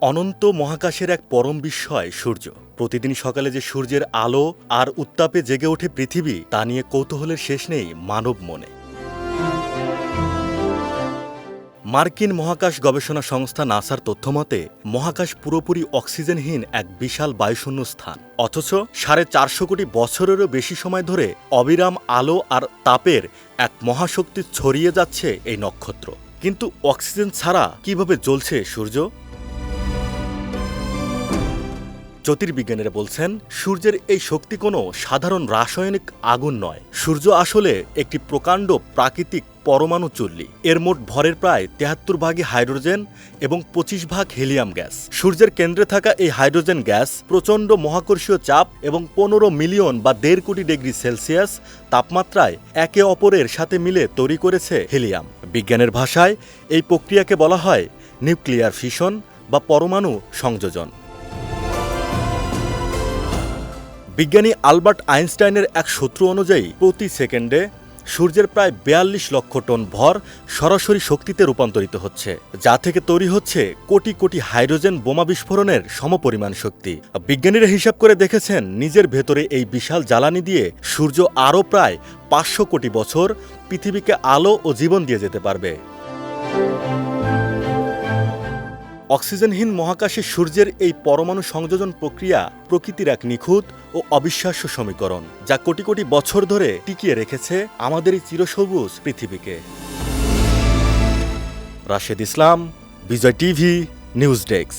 অনন্ত মহাকাশের এক পরম বিস্ময় সূর্য। প্রতিদিন সকালে যে সূর্যের আলো আর উত্তাপে জেগে ওঠে পৃথিবী, তা নিয়ে কৌতূহলের শেষ নেই মানব মনে। মার্কিন মহাকাশ গবেষণা সংস্থা নাসার তথ্যমতে মহাকাশ পুরোপুরি অক্সিজেনহীন এক বিশাল বায়ুশূন্য স্থান। অথচ 450 কোটি বছরেরও বেশি সময় ধরে অবিরাম আলো আর তাপের এক মহাশক্তি ছড়িয়ে যাচ্ছে এই নক্ষত্র। কিন্তু অক্সিজেন ছাড়া কিভাবে জ্বলছে সূর্য? জ্যোতির্বিজ্ঞানীরা বলছেন, সূর্যের এই শক্তি কোনো সাধারণ রাসায়নিক আগুন নয়। সূর্য আসলে একটি প্রকাণ্ড প্রাকৃতিক পরমাণু চুল্লি। এর মোট ভরের প্রায় 73 ভাগই হাইড্রোজেন এবং 25 ভাগ হিলিয়াম গ্যাস। সূর্যের কেন্দ্রে থাকা এই হাইড্রোজেন গ্যাস প্রচণ্ড মহাকর্ষীয় চাপ এবং 15 মিলিয়ন বা 1.5 কোটি ডিগ্রি সেলসিয়াস তাপমাত্রায় একে অপরের সাথে মিলে তৈরি করেছে হিলিয়াম। বিজ্ঞানের ভাষায় এই প্রক্রিয়াকে বলা হয় নিউক্লিয়ার ফিশন বা পরমাণু সংযোজন। বিজ্ঞানী আলবার্ট আইনস্টাইনের এক সূত্র অনুযায়ী প্রতি সেকেন্ডে সূর্যের প্রায় 42 লক্ষ টন ভর সরাসরি শক্তিতে রূপান্তরিত হচ্ছে, যা থেকে তৈরি হচ্ছে কোটি কোটি হাইড্রোজেন বোমা বিস্ফোরণের সমপরিমাণ শক্তি। বিজ্ঞানীরা হিসাব করে দেখেছেন, নিজের ভেতরে এই বিশাল জ্বালানি দিয়ে সূর্য আরও প্রায় 500 কোটি বছর পৃথিবীকে আলো ও জীবন দিয়ে যেতে পারবে। অক্সিজেনহীন মহাকাশে সূর্যের এই পরমাণু সংযোজন প্রক্রিয়া প্রকৃতির এক নিখুঁত ও অবিশ্বাস্য সমীকরণ, যা কোটি কোটি বছর ধরে টিকিয়ে রেখেছে আমাদের এই চিরসবুজ পৃথিবীকে। রাশেদ ইসলাম, বিজয় টিভি, নিউজ ডেস্ক।